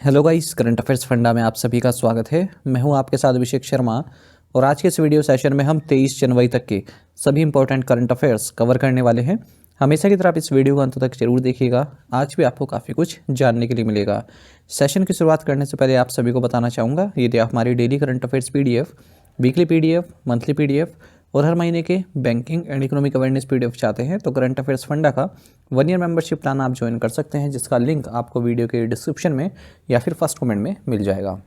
Hello guys, current affairs funda में आप सभी का स्वागत है। मैं हूं आपके साथ अभिषेक शर्मा और आज के इस वीडियो सेशन में हम 23 जनवरी तक के सभी इंपॉर्टेंट करंट अफेयर्स कवर करने वाले हैं। हमेशा की तरह आप इस वीडियो को अंत तक जरूर देखिएगा, आज भी आपको काफ़ी कुछ जानने के लिए मिलेगा। सेशन की शुरुआत करने से पहले आप सभी को बताना चाहूँगा, यदि आप हमारी daily current affairs PDF, weekly PDF, monthly PDF और हर महीने के banking and economic awareness PDF चाहते हैं तो करंट अफेयर्स फंडा का 1 ईयर मेंबरशिप प्लान आप ज्वाइन कर सकते हैं, जिसका लिंक आपको वीडियो के डिस्क्रिप्शन में या फिर फर्स्ट कमेंट में मिल जाएगा।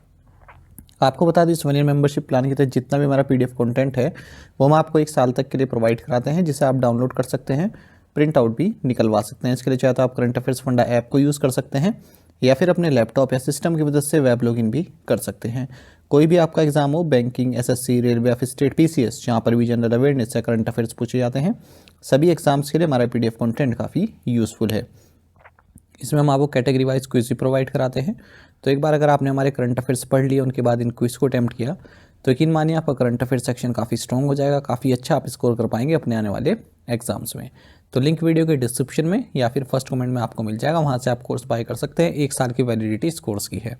आपको बता दें, इस 1 ईयर मेंबरशिप प्लान के तहत जितना भी हमारा PDF कंटेंट है वो हम आपको 1 साल तक के लिए प्रोवाइड कराते हैं, जिसे आप डाउनलोड कर सकते हैं, प्रिंट आउट भी निकलवा सकते हैं। इसके लिए चाहे तो आप करंट अफेयर्स फंडा ऐप को यूज़ कर सकते हैं या फिर अपने लैपटॉप या सिस्टम की मदद से वेब लॉगिन भी कर सकते हैं। कोई भी आपका एग्जाम हो, बैंकिंग, SSC, रेलवे या फिर स्टेट PCS, जहाँ पर भी जनरल अवेयरनेस या करंट अफेयर्स पूछे जाते हैं, सभी एग्जाम्स के लिए हमारा PDF कंटेंट काफ़ी यूज़फुल है। इसमें हम आपको कैटेगरी वाइज क्विज भी प्रोवाइड कराते हैं। तो एक बार अगर आपने हमारे करंट अफेयर्स पढ़ लिए, उनके बाद इन क्विज को अटैम्प्ट किया, तो यकीन मानिए आपका करंट अफेयर सेक्शन काफ़ी स्ट्रॉन्ग हो जाएगा, काफ़ी अच्छा आप स्कोर कर पाएंगे अपने आने वाले एग्जाम्स में। तो लिंक वीडियो के डिस्क्रिप्शन में या फिर फर्स्ट कमेंट में आपको मिल जाएगा, वहाँ से आप कोर्स बाय कर सकते हैं। 1 साल की वैलिडिटी इस कोर्स की है।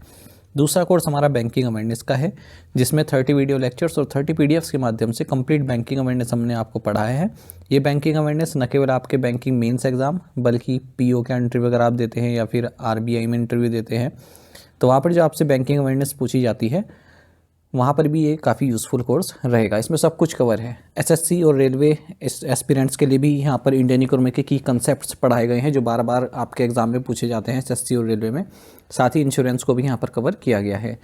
दूसरा कोर्स हमारा बैंकिंग अवेयरनेस का है, जिसमें 30 वीडियो लेक्चर्स और 30 PDFs के माध्यम से कंप्लीट बैंकिंग अवेयरनेस हमने आपको पढ़ाया है। ये बैंकिंग अवेयरनेस न केवल आपके बैंकिंग मेंस एग्जाम, बल्कि PO का इंटरव्यू अगर आप देते हैं या फिर RBI में इंटरव्यू देते हैं, तो वहाँ पर जो आपसे बैंकिंग अवेयरनेस पूछी जाती है, वहाँ पर भी ये काफ़ी यूज़फुल कोर्स रहेगा। इसमें सब कुछ कवर है। SSC और रेलवे एस्पिरेंट्स के लिए भी यहाँ पर इंडियन इकोनॉमी के की कंसेप्ट्स पढ़ाए गए हैं, जो बार बार आपके एग्जाम में पूछे जाते हैं SSC और रेलवे में। साथ ही इंश्योरेंस को भी यहाँ पर कवर किया गया है।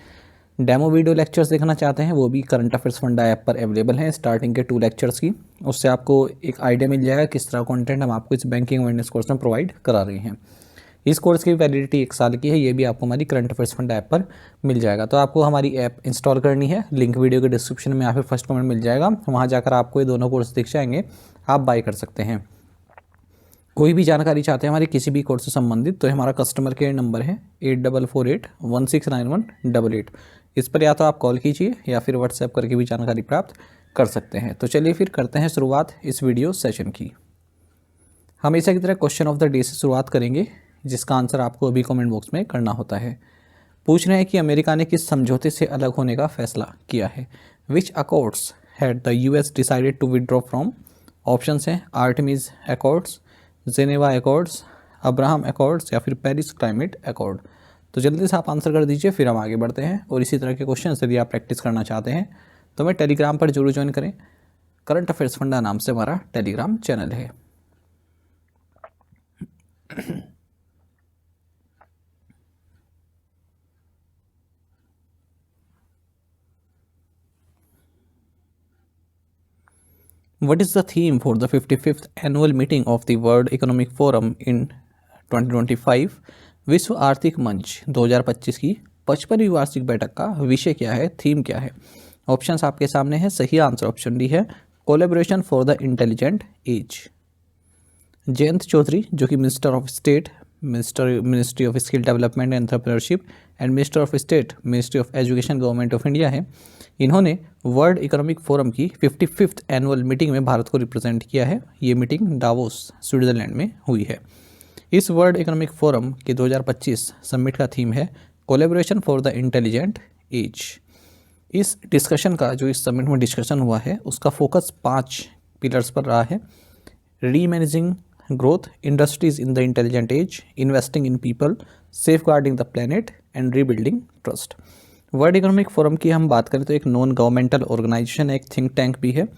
डेमो वीडियो लेक्चर्स देखना चाहते हैं, वो भी करंट अफेयर्स फंडा ऐप पर अवेलेबल हैं, स्टार्टिंग के 2 लेक्चर्स की। उससे आपको एक आइडिया मिल जाएगा किस तरह कंटेंट हम आपको इस बैंकिंग अवेयरनेस कोर्स में प्रोवाइड करा रहे हैं। इस कोर्स की वैलिडिटी 1 साल की है, ये भी आपको हमारी करंट अफेयर्स फंड ऐप पर मिल जाएगा। तो आपको हमारी ऐप इंस्टॉल करनी है, लिंक वीडियो के डिस्क्रिप्शन में या फिर फर्स्ट कमेंट मिल जाएगा, वहाँ जाकर आपको ये दोनों कोर्स दिख जाएंगे, आप बाय कर सकते हैं। कोई भी जानकारी चाहते हैं हमारे किसी भी कोर्स से संबंधित, तो हमारा कस्टमर केयर नंबर है 8448169188। इस पर या तो आप कॉल कीजिए या फिर व्हाट्सएप करके भी जानकारी प्राप्त कर सकते हैं। तो चलिए फिर करते हैं शुरुआत इस वीडियो सेशन की। हमेशा की तरह क्वेश्चन ऑफ द डे से शुरुआत करेंगे, जिसका आंसर आपको अभी कमेंट बॉक्स में करना होता है। पूछ रहे हैं कि अमेरिका ने किस समझौते से अलग होने का फैसला किया है। Which accords had the US decided to withdraw from. Options हैं Artemis Accords, Geneva Accords, Abraham Accords या फिर पेरिस क्लाइमेट अकॉर्ड। तो जल्दी से आप आंसर कर दीजिए, फिर हम आगे बढ़ते हैं। और इसी तरह के क्वेश्चन यदि आप प्रैक्टिस करना चाहते हैं तो हमें टेलीग्राम पर जरूर ज्वाइन करें। करंट अफेयर्स फंडा नाम से हमारा टेलीग्राम चैनल है। What is the theme for the 55th annual meeting of the World Economic Forum in 2025? विश्व आर्थिक मंच 2025 की 55वीं वार्षिक बैठक का विषय क्या है, थीम क्या है? ऑप्शंस आपके सामने है। सही आंसर ऑप्शन डी है, collaboration for the intelligent age. Jayant Chaudhary, जो कि minister of state, ministry of skill development and entrepreneurship and minister of state, ministry of education, government of India है, इन्होंने वर्ल्ड इकोनॉमिक फोरम की 55th एनुअल मीटिंग में भारत को represent किया है। ये मीटिंग डावोस, स्विट्जरलैंड में हुई है। इस वर्ल्ड इकोनॉमिक फोरम के 2025 समिट का थीम है collaboration for the intelligent age. इस डिस्कशन का जो इस समिट में डिस्कशन हुआ है, उसका फोकस 5 पिलर्स पर रहा है। Remanaging growth, industries in the intelligent age, investing in people, safeguarding the planet and rebuilding trust. World Economic Forum की हम बात करें तो एक नॉन गवर्नमेंटल ऑर्गेनाइजेशन है, एक थिंक टैंक भी है।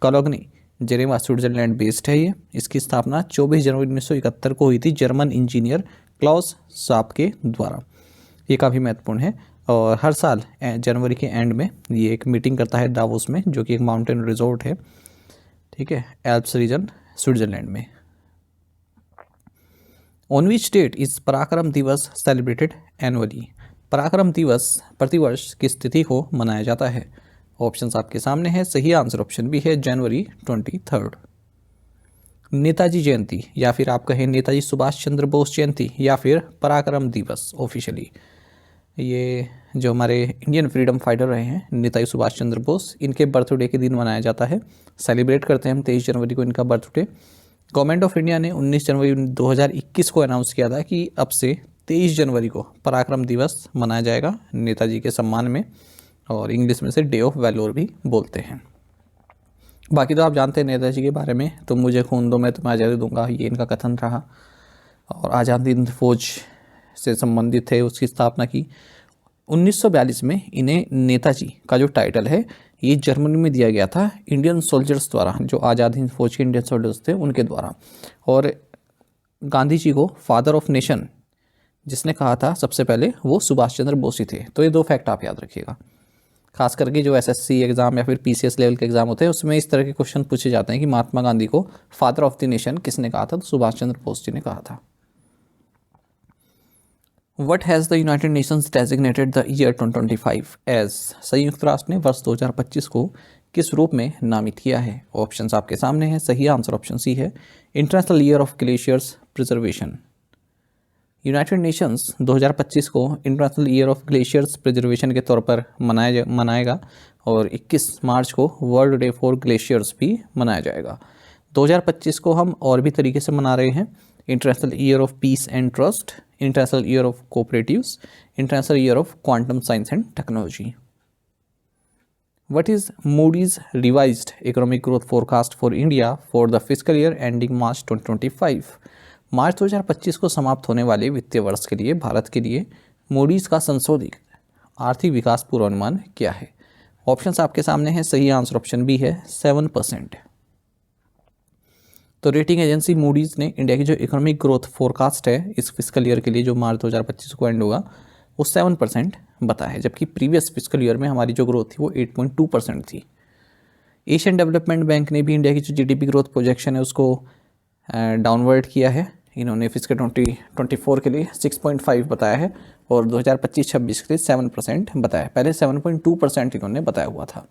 कॉलोनी, जेनेवा, स्विट्जरलैंड बेस्ड है ये। इसकी स्थापना 24 जनवरी 1971 को हुई थी जर्मन इंजीनियर क्लाउस श्वाब के द्वारा। ये काफ़ी महत्वपूर्ण है और हर साल जनवरी के एंड में ये एक मीटिंग करता है डावोस में, जो कि एक माउंटेन रिजॉर्ट है, ठीक है, एल्प्स रीजन, स्विट्जरलैंड में। ऑन विच डेट इज पराक्रम दिवस सेलिब्रेटेड एनुअली। पराक्रम दिवस प्रतिवर्ष किस तिथि को मनाया जाता है? ऑप्शंस आपके सामने हैं। सही आंसर ऑप्शन भी है, जनवरी 23। नेताजी जयंती, या फिर आप कहें नेताजी सुभाष चंद्र बोस जयंती, या फिर पराक्रम दिवस ऑफिशियली, ये जो हमारे इंडियन फ्रीडम फाइटर रहे हैं नेताजी सुभाष चंद्र बोस, इनके बर्थडे के दिन मनाया जाता है। सेलिब्रेट करते हैं हम 23 जनवरी को इनका बर्थडे। गवर्नमेंट ऑफ इंडिया ने 19 जनवरी 2021 को अनाउंस किया था कि अब से 23 जनवरी को पराक्रम दिवस मनाया जाएगा नेताजी के सम्मान में, और इंग्लिश में से डे ऑफ वैलोर भी बोलते हैं। बाकी तो आप जानते हैं नेताजी के बारे में, तुम मुझे खून दो मैं तुम्हें आज़ादी दूंगा, ये इनका कथन रहा। और आज़ादी हिंद फौज से संबंधित थे, उसकी स्थापना की 1942 में। इन्हें नेताजी का जो टाइटल है ये जर्मनी में दिया गया था इंडियन सोल्जर्स द्वारा, जो आज़ाद हिंद फौज के इंडियन सोल्जर्स थे उनके द्वारा। और गांधी जी को फादर ऑफ नेशन जिसने कहा था सबसे पहले, वो सुभाष चंद्र बोस ही थे। तो ये 2 फैक्ट आप याद रखिएगा। खास करके जो एसएससी एग्ज़ाम या फिर पीसीएस लेवल के एग्ज़ाम होते हैं उसमें इस तरह के क्वेश्चन पूछे जाते हैं कि महात्मा गांधी को फादर ऑफ द नेशन किसने कहा था, तो सुभाष चंद्र बोस जी ने कहा था। What has the United Nations designated the year 2025 as? संयुक्त राष्ट्र ने वर्ष 2025 को किस रूप में नामित किया है? ऑप्शंस आपके सामने हैं। सही आंसर ऑप्शन सी है, international year of glaciers preservation. United Nations 2025 को international year of glaciers preservation के तौर पर मनाएगा, और 21 मार्च को वर्ल्ड डे फॉर ग्लेशियर्स भी मनाया जाएगा। 2025 को हम और भी तरीके से मना रहे हैं, international year of peace and trust, international year of cooperatives, international year of quantum science and technology. What is Moody's revised economic growth forecast for India for the fiscal year ending March 2025? मार्च 2025 को समाप्त होने वाले वित्तीय वर्ष के लिए भारत के लिए मूडीज का संशोधित आर्थिक विकास पूर्वानुमान क्या है? ऑप्शंस आपके सामने हैं। सही आंसर ऑप्शन बी है, 7%। तो रेटिंग एजेंसी मूडीज ने इंडिया की जो इकोनॉमिक ग्रोथ फोरकास्ट है इस फिस्कल ईयर के लिए जो मार्च 2025 को एंड होगा वो 7% बताया है, जबकि प्रीवियस फिस्कल ईयर में हमारी जो ग्रोथ थी वो 8.2% थी। एशियन डेवलपमेंट बैंक ने भी इंडिया की जो जीडीपी ग्रोथ प्रोजेक्शन है उसको डाउनवर्ड किया है। इन्होंने फिस्कल 2024 के लिए 6.5 बताया है और 2025-26 के लिए 7% बताया। पहले 7.2% इन्होंने बताया हुआ था।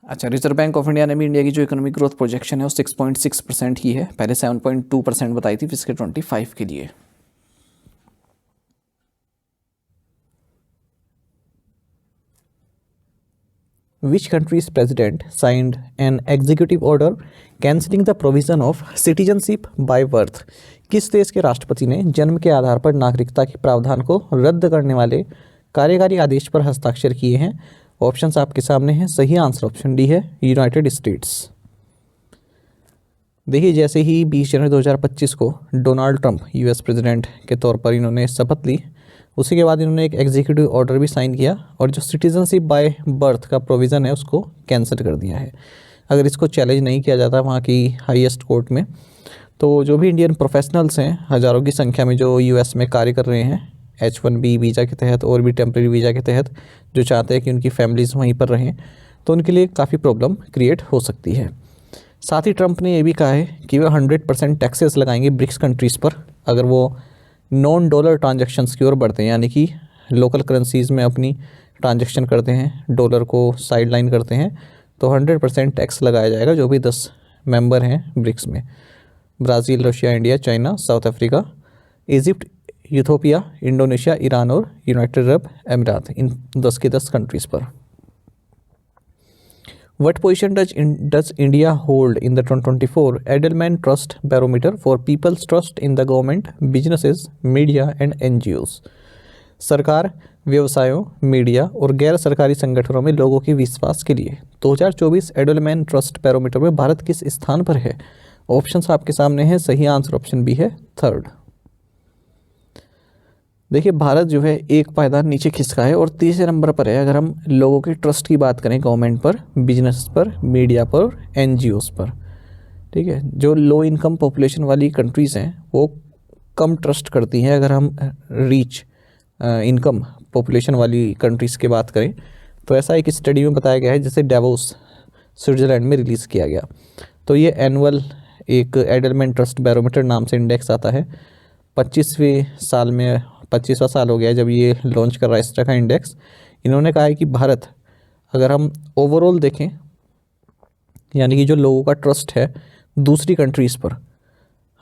अच्छा, रिजर्व बैंक ऑफ इंडिया ने भी इंडिया की जो इकोनॉमिक ग्रोथ प्रोजेक्शन है वो 6.6% ही है, पहले 7.2% बताई थी फिस्कल 25 के लिए। Which country's president signed an executive order cancelling the provision of citizenship by birth? किस देश के राष्ट्रपति ने जन्म के आधार पर नागरिकता के प्रावधान को रद्द करने वाले कार्यकारी आदेश पर हस्ताक्षर किए हैं? ऑप्शंस आपके सामने हैं। सही आंसर ऑप्शन डी है, यूनाइटेड स्टेट्स। देखिए, जैसे ही 20 जनवरी 2025 को डोनाल्ड ट्रंप यूएस प्रेसिडेंट के तौर पर इन्होंने शपथ ली, उसी के बाद इन्होंने एक एग्जीक्यूटिव ऑर्डर भी साइन किया और जो सिटीजनशिप बाय बर्थ का प्रोविज़न है उसको कैंसिल कर दिया है। अगर इसको चैलेंज नहीं किया जाता वहाँ की हाईएस्ट कोर्ट में, तो जो भी इंडियन प्रोफेशनल्स हैं हज़ारों की संख्या में जो यूएस में कार्य कर रहे हैं H1B वीज़ा के तहत और भी टेम्प्रेरी वीज़ा के तहत, जो चाहते हैं कि उनकी फैमिलीज़ वहीं पर रहें, तो उनके लिए काफ़ी प्रॉब्लम क्रिएट हो सकती है। साथ ही ट्रंप ने ये भी कहा है कि वह 100% टैक्सेस लगाएंगे ब्रिक्स कंट्रीज़ पर अगर वो नॉन डॉलर ट्रांजैक्शंस की ओर बढ़ते हैं, यानी कि लोकल करेंसीज़ में अपनी ट्रांजैक्शन करते हैं, डॉलर को साइडलाइन करते हैं, तो 100% टैक्स लगाया जाएगा जो भी 10 मेंबर हैं ब्रिक्स में। Brazil, Russia, India, China, south Africa, Egypt, Ethiopia, Indonesia, Iran और यूनाइटेड अरब अमीरात, इन 10 के 10 कंट्रीज़ पर। What position does India hold in the 2024 Edelman Trust Barometer for people's trust in the government, businesses, media and NGOs? सरकार, व्यवसायों, media और गैर सरकारी संगठनों में लोगों के विश्वास के लिए 2024 एडलमैन ट्रस्ट बैरोमीटर में भारत किस स्थान पर है? ऑप्शंस आपके सामने हैं। सही आंसर ऑप्शन बी है, 3rd। देखिए, भारत जो है एक पायदान नीचे खिसका है और तीसरे नंबर पर है अगर हम लोगों के ट्रस्ट की बात करें, गवर्नमेंट पर, बिजनेस पर, मीडिया पर, NGOs पर। ठीक है, जो लो इनकम पॉपुलेशन वाली कंट्रीज़ हैं वो कम ट्रस्ट करती हैं। अगर हम रिच इनकम पॉपुलेशन वाली कंट्रीज़ की बात करें तो ऐसा एक स्टडी में बताया गया है जिसे डेवोस स्विट्ज़रलैंड में रिलीज़ किया गया। तो ये एनुअल एक एडलमैन ट्रस्ट बैरोमीटर नाम से इंडेक्स आता है। 25वां साल हो गया जब ये लॉन्च कर रहा है इस तरह का इंडेक्स। इन्होंने कहा है कि भारत, अगर हम ओवरऑल देखें, यानी कि जो लोगों का ट्रस्ट है दूसरी कंट्रीज़ पर,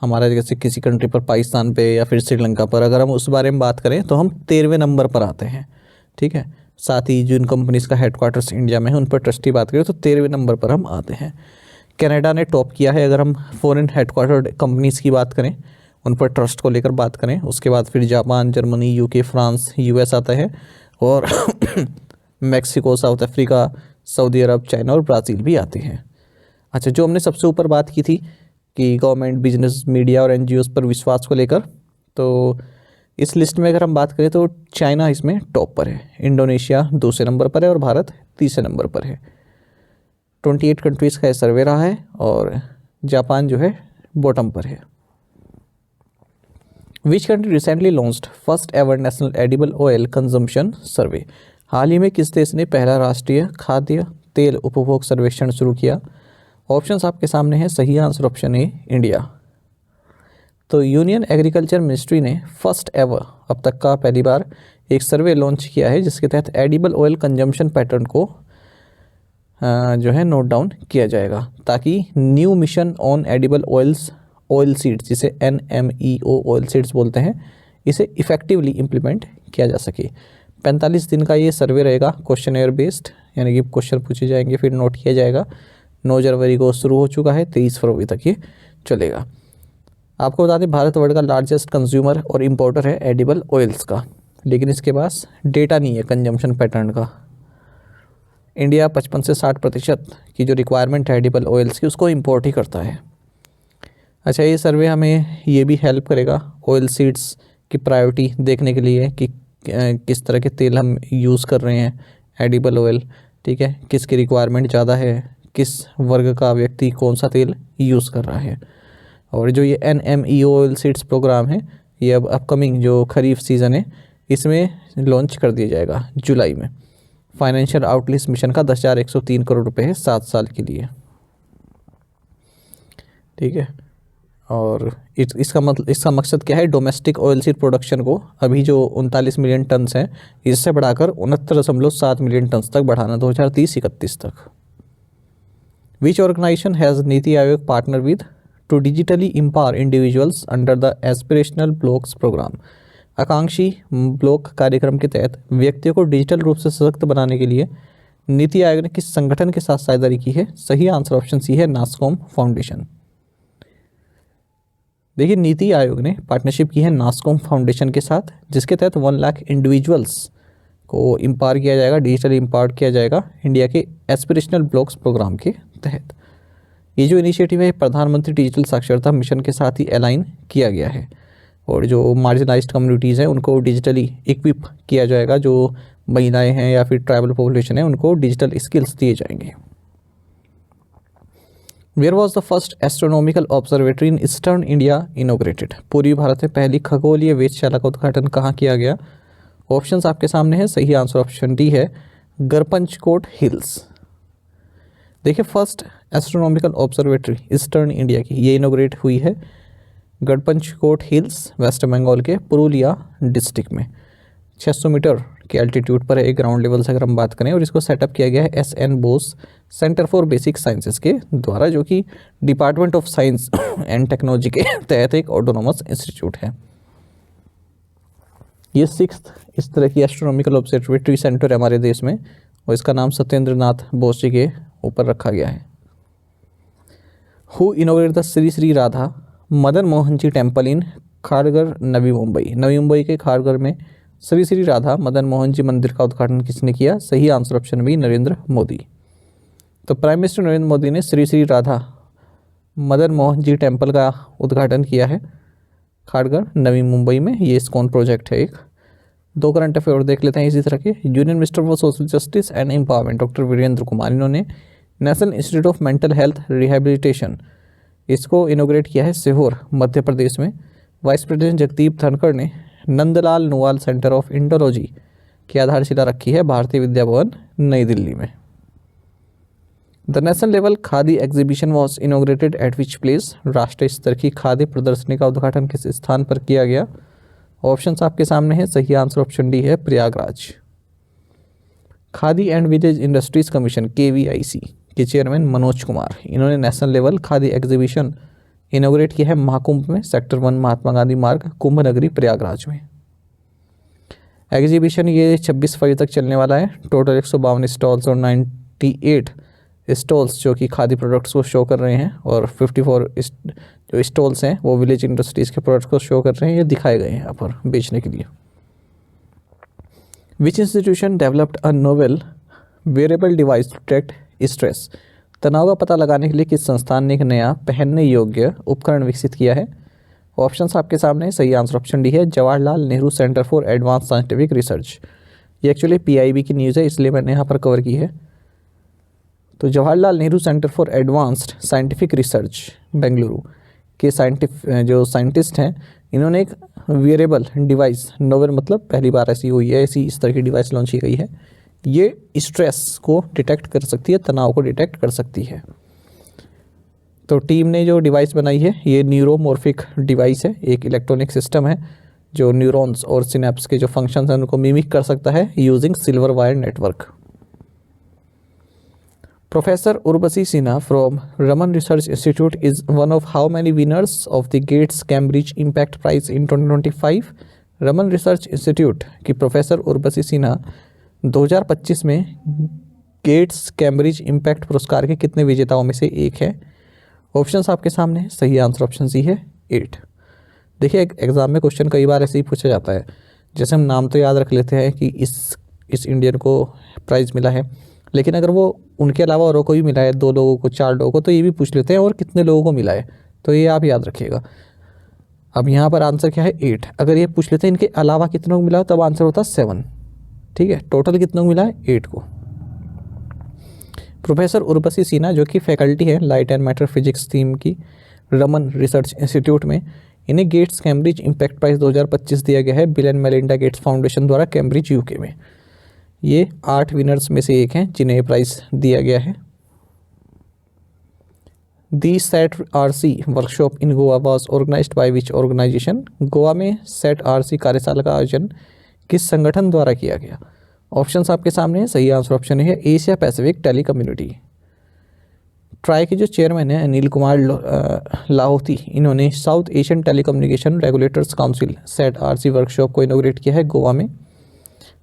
हमारा जैसे किसी कंट्री पर, पाकिस्तान पे या फिर श्रीलंका पर, अगर हम उस बारे में बात करें तो हम 13वें नंबर पर आते हैं। ठीक है, साथ ही जिन कंपनीज़ का हेडक्वार्टर्स इंडिया में है उन पर ट्रस्ट की बात करें तो 13वें नंबर पर हम आते हैं। कनाडा ने टॉप किया है। अगर हम फॉरेन हेडक्वार्टर्ड कंपनीज़ की बात करें उन पर ट्रस्ट को लेकर बात करें। उसके बाद फिर Japan, Germany, UK, France, US आता है और मैक्सिको, साउथ अफ्रीका, सऊदी अरब, चाइना और ब्राज़ील भी आते हैं। अच्छा, जो हमने सबसे ऊपर बात की थी कि गवर्नमेंट, बिजनेस, मीडिया और एनजीओस पर विश्वास को लेकर, तो इस लिस्ट में अगर हम बात करें तो चाइना इसमें टॉप पर है, इंडोनेशिया दूसरे नंबर पर है और भारत तीसरे नंबर पर है। 28 कंट्रीज़ का सर्वे रहा है और जापान जो है बॉटम पर है। Which country recently launched first ever national edible oil consumption survey? हाल ही में किस देश ने पहला राष्ट्रीय खाद्य तेल उपभोग सर्वेक्षण शुरू किया? ऑप्शंस आपके सामने हैं। सही आंसर ऑप्शन ए, इंडिया। तो यूनियन एग्रीकल्चर मिनिस्ट्री ने फर्स्ट एवर, अब तक का पहली बार, एक सर्वे लॉन्च किया है जिसके तहत एडिबल ऑयल कंजम्पशन पैटर्न को जो है नोट डाउन किया जाएगा, ताकि new mission on edible oils, oil seeds, जिसे NMEO ऑयल सीड्स बोलते हैं, इसे इफेक्टिवली इम्प्लीमेंट किया जा सके। 45 दिन का ये सर्वे रहेगा, क्वेश्चनएयर बेस्ड, यानी कि क्वेश्चन पूछे जाएंगे फिर नोट किया जाएगा। 9 जनवरी को शुरू हो चुका है, 23 फरवरी तक ये चलेगा। आपको बता दें भारत वर्ल्ड का लार्जेस्ट कंज्यूमर और इम्पोर्टर है एडिबल ऑयल्स का, लेकिन इसके पास डेटा नहीं है कंजम्पशन पैटर्न का। इंडिया 55 से 60% की जो रिक्वायरमेंट है एडिबल ऑयल्स की, उसको इम्पोर्ट ही करता है। अच्छा, ये सर्वे हमें ये भी हेल्प करेगा ऑयल सीड्स की प्रायोरिटी देखने के लिए कि किस तरह के तेल हम यूज़ कर रहे हैं, एडिबल ऑयल, ठीक है, किसकी रिक्वायरमेंट ज़्यादा है, किस वर्ग का व्यक्ति कौन सा तेल यूज़ कर रहा है। और जो ये NMEO ऑयल सीड्स प्रोग्राम है, ये अब अपकमिंग जो खरीफ सीज़न है इसमें लॉन्च कर दिया जाएगा जुलाई में। फाइनेंशियल आउटरीच मिशन का 10,103 करोड़ रुपए है 7 साल के लिए, ठीक है। और इसका मकसद क्या है? डोमेस्टिक ऑयल सीड प्रोडक्शन को अभी जो 39 मिलियन टन्स हैं, इससे बढ़ाकर 69.7 मिलियन टन्स तक बढ़ाना 2030-31 तक। विच organisation has NITI Aayog partner with to digitally empower individuals under the aspirational blocks programme? आकांक्षी ब्लॉक कार्यक्रम के तहत व्यक्तियों को डिजिटल रूप से सशक्त बनाने के लिए नीति आयोग ने किस संगठन के साथ साझेदारी की है? सही आंसर ऑप्शन सी है, नास्कॉम फाउंडेशन। देखिए, नीति आयोग ने पार्टनरशिप की है नास्कॉम फाउंडेशन के साथ, जिसके तहत 1 लाख इंडिविजुअल्स को एम्पावर किया जाएगा, डिजिटली एम्पावर किया जाएगा इंडिया के एस्पिरेशनल ब्लॉक्स प्रोग्राम के तहत। ये जो इनिशिएटिव है प्रधानमंत्री डिजिटल साक्षरता मिशन के साथ ही अलाइन किया गया है, और जो मार्जिनलाइज्ड कम्युनिटीज़ हैं उनको डिजिटली इक्विप किया जाएगा, जो महिलाएं हैं या फिर ट्राइबल पॉपुलेशन है उनको डिजिटल स्किल्स दिए जाएंगे। Where was the first astronomical observatory in eastern India inaugurated? पूर्वी भारत में पहली खगोलीय वेधशाला का उद्घाटन कहाँ किया गया? ऑप्शंस आपके सामने है। सही आंसर ऑप्शन डी है, गरपंचकोट हिल्स। देखिए, first astronomical observatory eastern India की ये इनोग्रेट हुई है गढ़पंचकोट हिल्स, वेस्ट बंगाल के पुरुलिया डिस्ट्रिक्ट में। 600 मीटर के एल्टीट्यूड पर है, एक ग्राउंड लेवल से अगर हम बात करें, और इसको सेटअप किया गया है SN Bose centre for basic sciences के द्वारा, जो कि department of science and technology के तहत एक ऑटोनोमस इंस्टीट्यूट है। ये 6th इस तरह की एस्ट्रोनॉमिकल ऑब्जर्वेटरी सेंटर है हमारे देश में, और इसका नाम सत्येंद्र नाथ बोस जी के ऊपर रखा गया है। Who inaugurated the Shri Shri Radha Madan Mohan ji temple in Kharghar, Navi Mumbai? Navi Mumbai के खारघर में श्री श्री राधा मदन मोहन जी मंदिर का उद्घाटन किसने किया? सही answer option B, Narendra Modi. तो प्राइम मिनिस्टर नरेंद्र मोदी ने श्री श्री राधा मदन मोहन जी टेम्पल का उद्घाटन किया है खारघर, नवी मुंबई में। ये इस्कॉन प्रोजेक्ट है एक। 2 करंट अफेयर देख लेते हैं इसी तरह के। Union minister for social justice and empowerment doctor Virendra Kumar, इन्होंने national institute of mental health rehabilitation इसको इनोग्रेट किया है सीहोर, मध्य प्रदेश में। वाइस प्रेसिडेंट जगदीप धनखड़ ने Nandlal Nowal centre of Indology की आधारशिला रखी है भारतीय विद्या भवन, नई दिल्ली में। The national level khadi exhibition was inaugurated eight which place? राष्ट्रीय स्तर की खादी प्रदर्शनी का उद्घाटन किस स्थान पर किया गया? ऑप्शंस आपके सामने है। सही आंसर ऑप्शन डी है, Prayagraj. Khadi and village industries commission KVIC के चेयरमैन मनोज कुमार, इन्होंने नेशनल लेवल खादी एग्जीबिशन इनोग्रेट किया है महाकुंभ में, सेक्टर 1 महात्मा गांधी मार्ग, कुंभ नगरी, प्रयागराज में। एग्जीबिशन ये 26 फरवरी तक चलने वाला है। टोटल 152 स्टॉल्स और 98 स्टॉल्स जो कि खादी प्रोडक्ट्स को शो कर रहे हैं, और 54 जो स्टॉल्स हैं वो विलेज इंडस्ट्रीज़ के प्रोडक्ट्स को शो कर रहे हैं, ये दिखाए गए हैं यहाँ पर बेचने के लिए। Which institution developed a novel wearable device to detect stress? तनाव का पता लगाने के लिए किस संस्थान ने एक नया पहनने योग्य उपकरण विकसित किया है? ऑप्शंस आपके सामने है। सही आंसर ऑप्शन डी है, Jawaharlal Nehru centre for advance scientific research. ये एक्चुअली पीआईबी की न्यूज़ है, इसलिए मैंने यहाँ पर कवर की है। तो Jawaharlal Nehru centre for advanced scientific research Bengaluru के जो साइंटिस्ट हैं, इन्होंने एक वेरेबल डिवाइस, नोवेल मतलब पहली बार ऐसी हुई है, ऐसी इस तरह की डिवाइस लॉन्च की गई है। ये स्ट्रेस को डिटेक्ट कर सकती है, तनाव को डिटेक्ट कर सकती है। तो टीम ने जो डिवाइस बनाई है ये न्यूरोमॉर्फिक डिवाइस है, एक इलेक्ट्रॉनिक सिस्टम है जो न्यूरॉन्स और सिनेप्स के जो फंक्शंस हैं उनको मिमिक कर सकता है using silver wire network. Professor Urvashi Sinha from Raman research institute is one of how many winners of the Gates Cambridge impact prize in 2025? Raman research institute की प्रोफेसर उर्वशी सिन्हा 2025 में गेट्स कैम्ब्रिज इम्पैक्ट पुरस्कार के कितने विजेताओं में से एक है? ऑप्शंस आपके सामने। सही आंसर ऑप्शन सी है 8। देखिए एग्जाम में क्वेश्चन कई बार ऐसे ही पूछा जाता है, जैसे हम नाम तो याद रख लेते हैं कि इस इंडियन को प्राइज़ मिला है, लेकिन अगर वो उनके अलावा और कोई मिला है, 2 लोगों को, 4 लोगों को, तो ये भी पूछ लेते हैं और कितने लोगों को मिला है, तो ये आप याद रखिएगा। अब यहाँ पर आंसर क्या है 8। अगर ये पूछ लेते हैं इनके अलावा कितनों को मिला तब आंसर होता 7। ठीक है, टोटल कितनों को मिला है 8 को। प्रोफेसर उर्वशी सिन्हा जो कि फैकल्टी है light and matter physics theme की रमन रिसर्च इंस्टीट्यूट में, इन्हें गेट्स कैम्ब्रिज इम्पैक्ट प्राइज 2025 दिया गया है bill and Melinda Gates foundation द्वारा कैम्ब्रिज यूके में। ये 8 विनर्स में से एक हैं जिन्हें ये प्राइज़ दिया गया है। The set RC workshop in Goa was organised by which organisation? Goa में सेट आरसी कार्यशाला का आयोजन किस संगठन द्वारा किया गया? ऑप्शंस आपके सामने है। सही आंसर ऑप्शन है Asia Pacific tele community. TRAI के जो चेयरमैन हैं अनिल कुमार लाहौती, इन्होंने South Asian telecommunication regulators council set RC workshop को इनोग्रेट किया है गोवा में।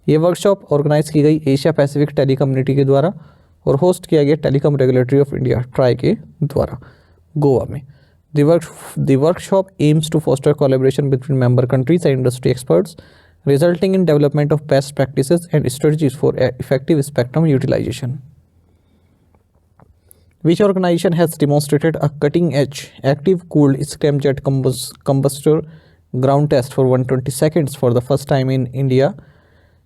ये वर्कशॉप ऑर्गेनाइज की गई एशिया पैसिफिक टेली कम्युनिटी के द्वारा और होस्ट किया गया telecom regulatory of India TRAI के द्वारा गोवा में। The workshop aims to foster collaboration between member countries and industry experts resulting in development of best practices and strategies for effective spectrum utilization. Which organization has demonstrated a cutting-edge active cooled scramjet combustor ground test for 120 seconds for the first time in India?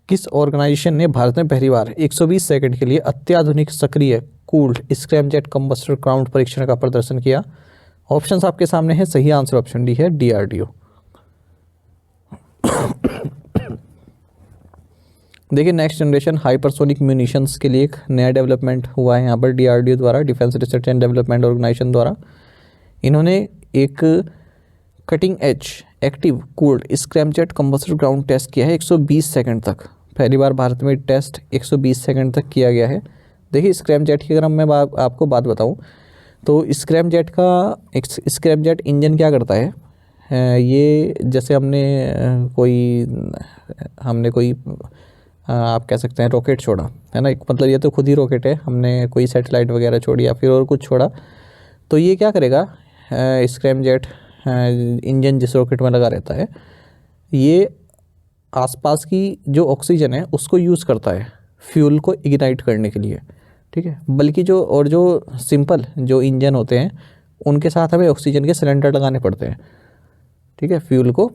किस organisation ने भारत में पहली बार 120 second के लिए अत्याधुनिक सक्रिय cooled scramjet combustor ground परीक्षण का प्रदर्शन किया? ऑप्शंस आपके सामने है। सही आंसर ऑप्शन डी है DRDO। देखिए नेक्स्ट जनरेशन हाइपरसोनिक म्यूनिशंस के लिए एक नया डेवलपमेंट हुआ है यहाँ पर DRDO द्वारा, defence research and development organisation द्वारा। इन्होंने एक cutting edge active cooled scramjet combustor ground test किया है 120 सेकंड तक। पहली बार भारत में टेस्ट 120 सेकंड तक किया गया है। देखिए स्क्रैमजेट की अगर मैं आपको बात बताऊँ तो स्क्रैमजेट इंजन क्या करता है, ये जैसे हमने कोई आप कह सकते हैं रॉकेट छोड़ा है ना, एक मतलब ये तो खुद ही रॉकेट है, हमने कोई सैटेलाइट वगैरह छोड़ी या फिर और कुछ छोड़ा, तो ये क्या करेगा स्क्रैमजेट इंजन जिस रॉकेट में लगा रहता है, ये आसपास की जो ऑक्सीजन है उसको यूज़ करता है फ्यूल को इग्नाइट करने के लिए। ठीक है, बल्कि जो सिंपल जो इंजन होते हैं उनके साथ हमें ऑक्सीजन के सिलेंडर लगाने पड़ते हैं, ठीक है, फ्यूल को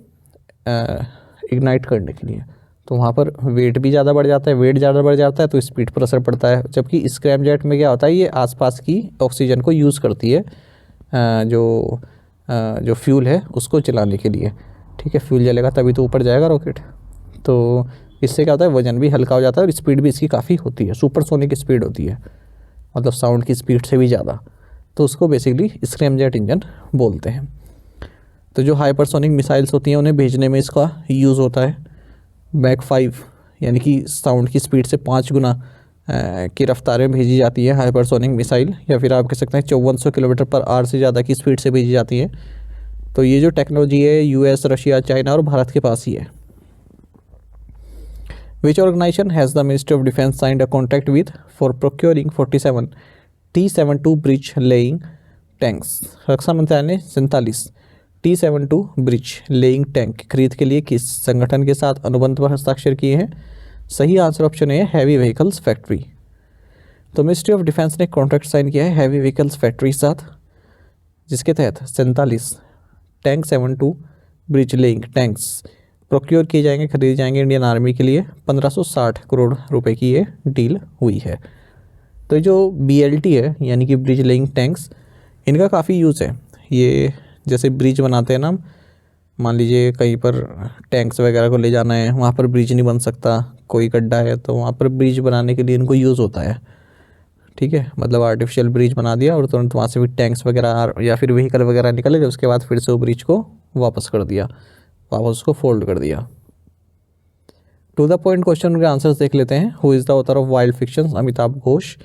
इग्नाइट करने के लिए। तो वहाँ पर वेट भी ज़्यादा बढ़ जाता है, वेट ज़्यादा बढ़ जाता है तो स्पीड पर असर पड़ता है। जबकि स्क्रैमजेट में क्या होता है, ये आसपास की ऑक्सीजन को यूज़ करती है जो फ्यूल है उसको चलाने के लिए। ठीक है, फ्यूल जलेगा तभी तो ऊपर जाएगा रॉकेट। तो इससे क्या होता है, वजन भी हल्का हो जाता है और स्पीड भी इसकी काफ़ी होती है, सुपरसोनिक स्पीड होती है, मतलब साउंड की स्पीड से भी ज़्यादा। तो उसको बेसिकली स्क्रैमजेट इंजन बोलते हैं। तो जो हाइपरसोनिक मिसाइल्स होती हैं उन्हें भेजने में इसका यूज़ होता है। मैक 5 यानी कि साउंड की स्पीड से 5 गुना की रफ्तारें भेजी जाती है हाइपरसोनिक मिसाइल, या फिर आप कह सकते हैं 5400 किलोमीटर पर आवर से ज़्यादा की स्पीड से भेजी जाती है। तो ये जो टेक्नोलॉजी है US, रशिया, चाइना और भारत के पास ही है। Which organization has the Ministry of Defence signed a contract with for procuring 47 T-72 bridge laying tanks. रक्षा मंत्रालय ने 47 T-72 ब्रिज लेइंग टैंक की खरीद के लिए किस संगठन के साथ अनुबंध पर हस्ताक्षर किए हैं? सही आंसर ऑप्शन ए है हैवी व्हीकल्स फैक्ट्री। तो मिनिस्ट्री ऑफ डिफेंस ने कॉन्ट्रैक्ट साइन किया है हैवी व्हीकल्स फैक्ट्री के साथ, जिसके तहत 47 tank 72 bridge laying tanks procure किए जाएंगे, खरीदे जाएंगे इंडियन आर्मी के लिए। 1560 करोड़ रुपए की ये डील हुई है। तो जो BLT है यानी कि ब्रिज लेइंग टैंक्स, इनका काफ़ी यूज़ है। ये जैसे ब्रिज बनाते हैं ना, मान लीजिए कहीं पर टैंक्स वगैरह को ले जाना है, वहाँ पर ब्रिज नहीं बन सकता, कोई गड्ढा है, तो वहाँ पर ब्रिज बनाने के लिए इनको यूज़ होता है। ठीक है, मतलब आर्टिफिशियल ब्रिज बना दिया और तुरंत वहाँ से भी टैंक्स वगैरह या फिर व्हीकल वगैरह निकले, उसके बाद फिर से वो ब्रिज को वापस कर दिया, वापस उसको फोल्ड कर दिया। टू द पॉइंट क्वेश्चन के आंसर्स देख लेते हैं। Who is the author of wild fictions? Amitabh Ghosh.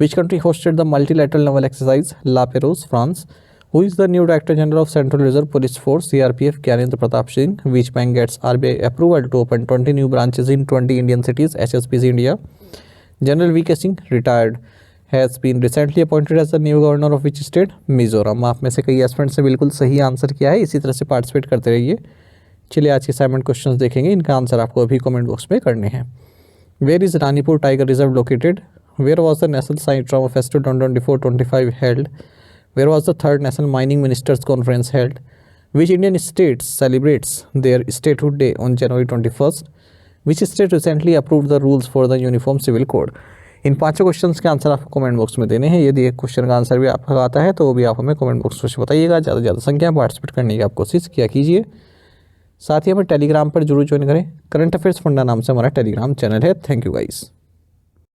Which country hosted the multilateral naval exercise La Perouse? France. Who is the new Director General of Central Reserve Police Force (CRPF)? Gyanendra Pratap Singh. Which bank gets RBI approval to open 20 new branches in 20 Indian cities? HSBC India. General VK Singh, retired, has been recently appointed as the new governor of which state? Mizoram. आप में से कई aspirants ने बिल्कुल सही answer किया है, इसी तरह से पार्टिसिपेट करते रहिए। चलिए आज के असाइनमेंट क्वेश्चंस देखेंगे, इनका आंसर आपको अभी कमेंट बॉक्स में करने हैं। Where is Ranipur tiger reserve located? Where was the national science drama festival 2024-25 held? Where was the third National Mining Ministers Conference held? Which Indian state celebrates their statehood day on January 21st? Which state recently approved the rules for the Uniform Civil Code? इन पांचों questions के answer आपको comment box में देने हैं। यदि एक question का answer भी आपका आता है तो वो भी आप हमें कमेंट बॉक्स में बताइएगा। ज़्यादा से ज़्यादा संख्या में पार्टिसिपेट करने की आप कोशिश किया कीजिए। साथ ही हमें टेलीग्राम पर जरूर ज्वाइन करें। करंट अफेयर्स फंडा नाम से हमारा टेलीग्राम चैनल है। Thank you guys.